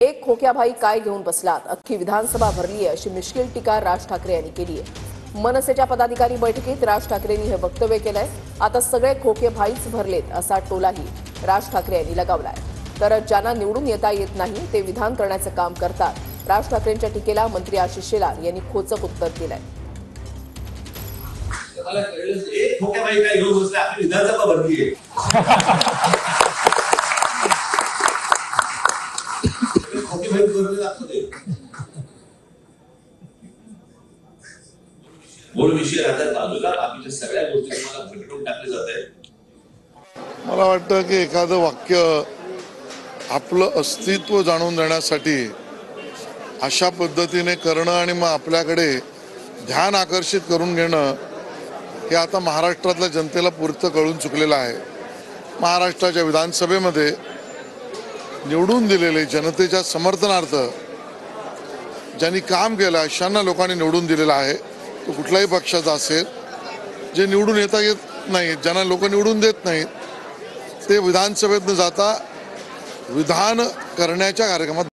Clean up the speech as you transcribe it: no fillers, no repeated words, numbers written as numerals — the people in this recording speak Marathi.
एक खोक्या भाई काय घेऊन बसलात, अख्खी विधानसभा भरली आहे अशी मिश्किल टीका राज ठाकरे यांनी केली आहे। मनसेच्या पदाधिकारी बैठकीत राज ठाकरेंनी हे वक्तव्य केलंय। आता सगळे खोके भाईच भरलेत असा टोलाही राज ठाकरे यांनी लगावलाय। तर ज्यांना निवडून येता येत नाही ते विधान करण्याचं काम करतात। राज ठाकरेंच्या टीकेला मंत्री आशिष शेलार यांनी खोचक उत्तर दिलंय। एक खोक्या भाई काय घेऊन बसलाय, आपली विधानसभा भरली आहे। मूळ विषय राहतात बाजूला, बाकीच्या सगळ्या गोष्टी तुम्हाला भेटून टाकले जात आहेत। मला वाटतं की एखादं वाक्य आपलं अस्तित्व जाणून देण्यासाठी अशा पद्धतीने करणं आणि मग आपल्याकडे ध्यान आकर्षित करून घेणं हे आता महाराष्ट्रातल्या जनतेला पुरतं कळून चुकलेलं आहे। महाराष्ट्राच्या विधानसभेमध्ये निवडून दिलेले जनतेच्या समर्थनार्थ ज्यांनी काम केलं अशांना लोकांनी निवडून दिलेलं आहे। तो कुठल्याही पक्षाचा असेल, जे निवडून येता येत नाहीत, ज्यांना लोक निवडून देत नाहीत, ते विधानसभेत न जाता विधान करण्याच्या कार्यक्रमात